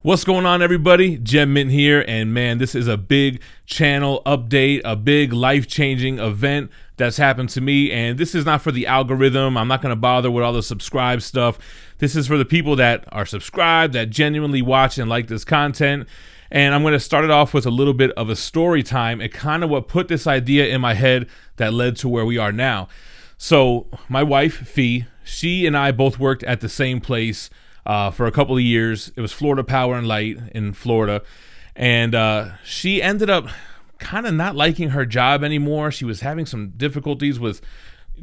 What's going on, everybody? GemMint here, and man, this is a big channel update, a big life-changing event that's happened to me, and this is not for the algorithm. I'm not going to bother with all the subscribe stuff. This is for the people that are subscribed, that genuinely watch and like this content, and I'm going to start it off with a little bit of a story time and kind of what put this idea in my head that led to where we are now. So my wife, Fee, she and I both worked at the same place for a couple of years. It was Florida Power and Light in Florida. And she ended up kind of not liking her job anymore. She was having some difficulties with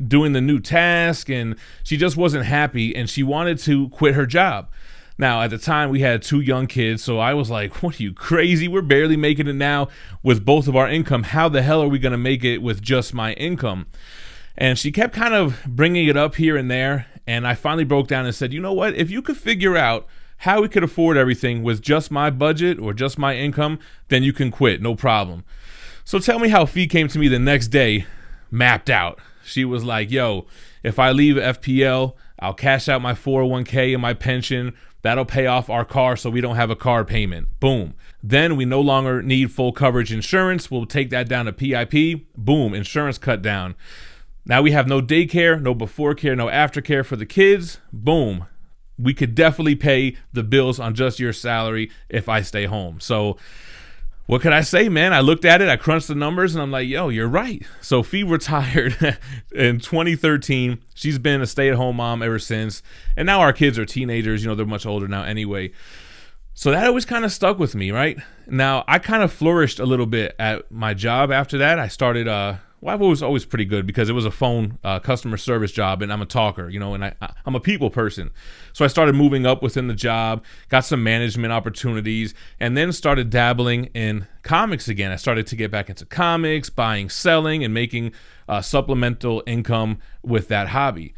doing the new task, and she just wasn't happy, and she wanted to quit her job. Now, at the time, we had 2 young kids, so I was like, what are you, crazy? We're barely making it now with both of our income. How the hell are we going to make it with just my income? And she kept kind of bringing it up here and there. And I finally broke down and said, you know what? If you could figure out how we could afford everything with just my budget or just my income, then you can quit, no problem. So tell me how Fee came to me the next day, mapped out. She was like, yo, if I leave FPL, I'll cash out my 401k and my pension. That'll pay off our car so we don't have a car payment. Boom. Then we no longer need full coverage insurance. We'll take that down to PIP. Boom, insurance cut down. Now we have no daycare, no before care, no aftercare for the kids. Boom. We could definitely pay the bills on just your salary if I stay home. So what could I say, man? I looked at it, I crunched the numbers, and I'm like, yo, you're right. So Fee retired in 2013. She's been a stay-at-home mom ever since. And now our kids are teenagers. You know, they're much older now anyway. So that always kind of stuck with me, right? Now, I kind of flourished a little bit at my job after that. I started I was always pretty good because it was a phone customer service job, and I'm a talker, you know, and I'm a people person. So I started moving up within the job, got some management opportunities, and then started dabbling in comics again. I started to get back into comics, buying, selling, and making supplemental income with that hobby.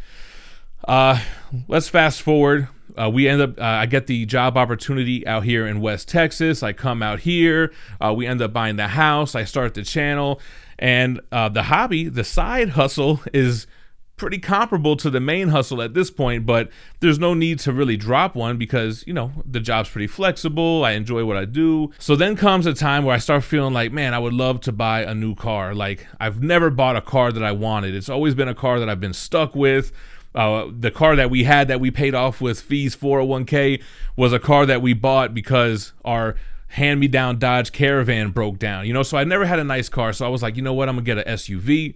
Let's fast forward. We end up, I get the job opportunity out here in West Texas. I come out here. We end up buying the house. I start the channel. And the hobby, the side hustle, is pretty comparable to the main hustle at this point, but there's no need to really drop one because, you know, the job's pretty flexible. I enjoy what I do. So then comes a time where I start feeling like, man, I would love to buy a new car. Like, I've never bought a car that I wanted. It's always been a car that I've been stuck with. The car that we had that we paid off with Fee's 401k was a car that we bought because our hand-me-down Dodge Caravan broke down, you know, so I never had a nice car. So I was like, you know what, I'm gonna get an SUV,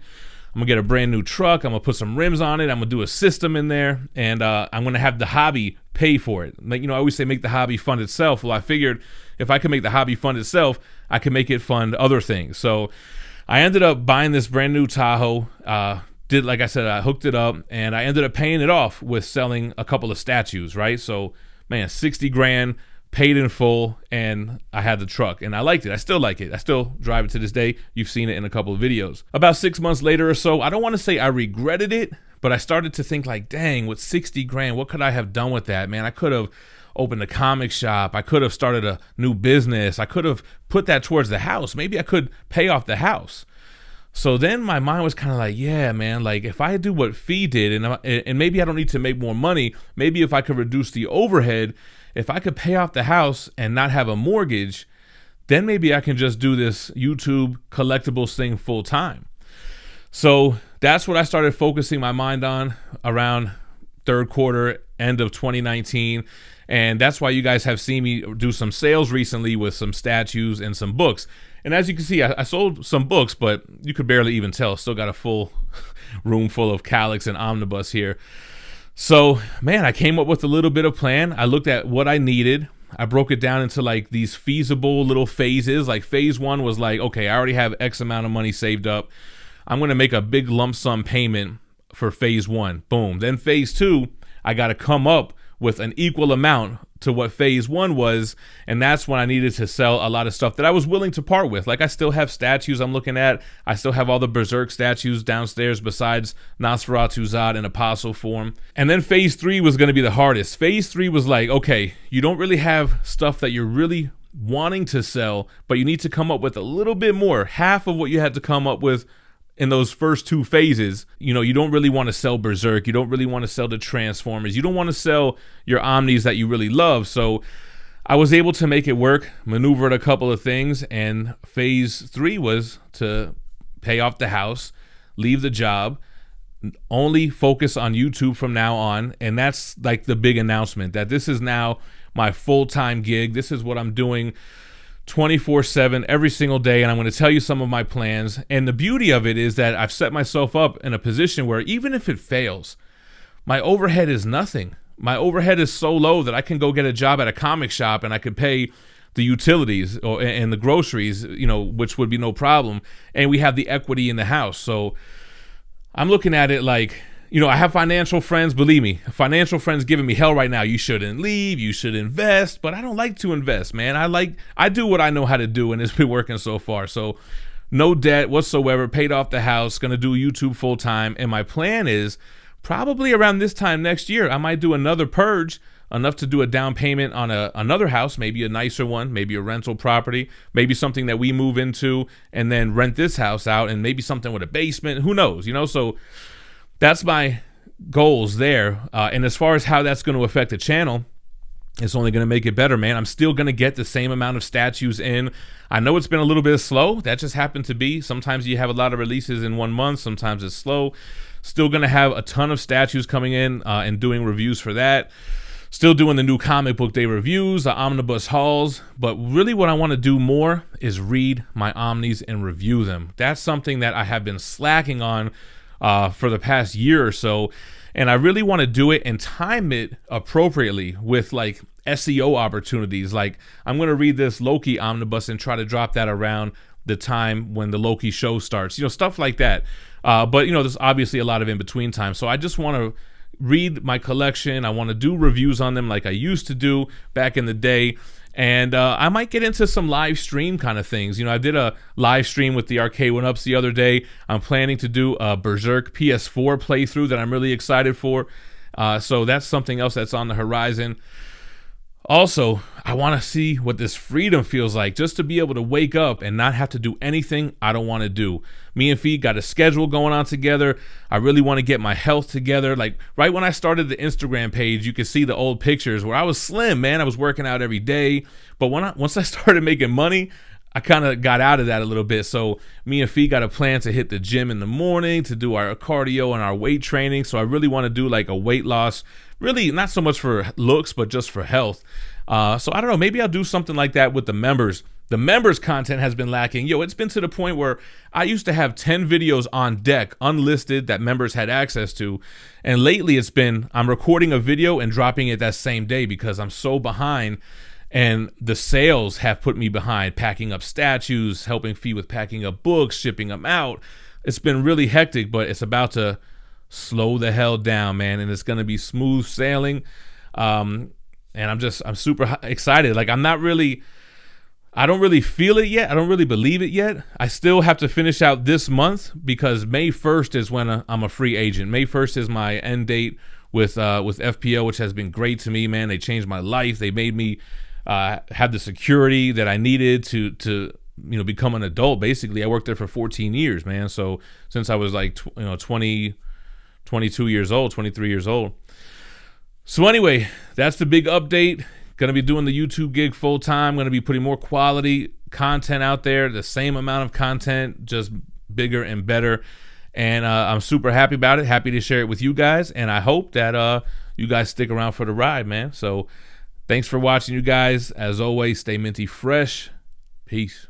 I'm gonna get a brand new truck, I'm gonna put some rims on it, I'm gonna do a system in there, and I'm gonna have the hobby pay for it. Like, you know, I always say make the hobby fund itself. Well, I figured if I could make the hobby fund itself, I could make it fund other things. So I ended up buying this brand new Tahoe. Like I said, I hooked it up, and I ended up paying it off with selling a couple of statues, right? So, man, 60 grand, paid in full, and I had the truck, and I liked it. I still like it. I still drive it to this day. You've seen it in a couple of videos. About 6 months later or so, I don't want to say I regretted it, but I started to think like, dang, with 60 grand, what could I have done with that, man? I could have opened a comic shop. I could have started a new business. I could have put that towards the house. Maybe I could pay off the house. So then my mind was kind of like, yeah, man, like if I do what Fee did, and maybe I don't need to make more money, maybe if I could reduce the overhead, if I could pay off the house and not have a mortgage, then maybe I can just do this YouTube collectibles thing full time. So that's what I started focusing my mind on around third quarter, end of 2019. And that's why you guys have seen me do some sales recently with some statues and some books. And as you can see, I sold some books, but you could barely even tell. Still got a full room full of Calyx and Omnibus here. So, man, I came up with a little bit of plan. I looked at what I needed. I broke it down into like these feasible little phases. Like phase 1 was like, okay, I already have X amount of money saved up. I'm going to make a big lump sum payment for phase 1. Boom. Then phase 2, I got to come up with an equal amount to what phase 1 was, and that's when I needed to sell a lot of stuff that I was willing to part with. Like I still have statues I'm looking at. I still have all the Berserk statues downstairs besides Nosferatu Zod in a Paso form. And then phase 3 was going to be the hardest. Phase 3 was like, okay, you don't really have stuff that you're really wanting to sell, but you need to come up with a little bit more, half of what you had to come up with in those first 2 phases. You know, you don't really want to sell Berserk. You don't really want to sell the Transformers. You don't want to sell your Omnis that you really love. So I was able to make it work, maneuvered a couple of things, and phase 3 was to pay off the house, leave the job, only focus on YouTube from now on. And that's like the big announcement, that this is now my full-time gig. This is what I'm doing 24/7 every single day, and I'm going to tell you some of my plans. And the beauty of it is that I've set myself up in a position where even if it fails, my overhead is nothing. My overhead is so low that I can go get a job at a comic shop and I could pay the utilities and the groceries, which would be no problem. And we have the equity in the house. So I'm looking at it like, I have financial friends, believe me, financial friends giving me hell right now. You shouldn't leave, you should invest, but I don't like to invest, man. I do what I know how to do, and it's been working so far. So no debt whatsoever, paid off the house, gonna do YouTube full time. And my plan is probably around this time next year, I might do another purge, enough to do a down payment on another house, maybe a nicer one, maybe a rental property, maybe something that we move into and then rent this house out, and maybe something with a basement, who knows, so that's my goals there. And as far as how that's going to affect the channel, it's only going to make it better, man. I'm still going to get the same amount of statues in. I know it's been a little bit slow. That just happened to be. Sometimes you have a lot of releases in 1 month. Sometimes it's slow. Still going to have a ton of statues coming in and doing reviews for that. Still doing the new comic book day reviews, the omnibus hauls. But really what I want to do more is read my omnis and review them. That's something that I have been slacking on for the past year or so. And I really want to do it and time it appropriately with like SEO opportunities. Like I'm going to read this Loki omnibus and try to drop that around the time when the Loki show starts, stuff like that. But there's obviously a lot of in-between time. So I just want to read my collection. I want to do reviews on them like I used to do back in the day. And I might get into some live stream kind of things. I did a live stream with the Arcade 1-Ups the other day. I'm planning to do a Berserk PS4 playthrough that I'm really excited for. So that's something else that's on the horizon. Also, I want to see what this freedom feels like, just to be able to wake up and not have to do anything I don't want to do. Me and Fee got a schedule going on together. I really want to get my health together. Like right when I started the Instagram page, you can see the old pictures where I was slim, man. I was working out every day. But once I started making money, I kind of got out of that a little bit. So me and Fee got a plan to hit the gym in the morning, to do our cardio and our weight training. So I really want to do like a weight loss, really not so much for looks, but just for health. So I don't know, maybe I'll do something like that with the members. The members content has been lacking. It's been to the point where I used to have 10 videos on deck, unlisted, that members had access to. And lately it's been, I'm recording a video and dropping it that same day because I'm so behind. And the sales have put me behind, packing up statues, helping Fee with packing up books, shipping them out. It's been really hectic, but it's about to slow the hell down, man. And it's going to be smooth sailing. And I'm super excited. Like I don't really feel it yet. I don't really believe it yet. I still have to finish out this month because May 1st is when I'm a free agent. May 1st is my end date with FPO, which has been great to me, man. They changed my life. They made me have the security that I needed to become an adult. Basically, I worked there for 14 years, man. So since I was like 22 years old, 23 years old. So anyway, that's the big update. Gonna be doing the YouTube gig full time. Gonna be putting more quality content out there, the same amount of content, just bigger and better. And I'm super happy about it. Happy to share it with you guys. And I hope that you guys stick around for the ride, man. So thanks for watching, you guys. As always, stay minty fresh. Peace.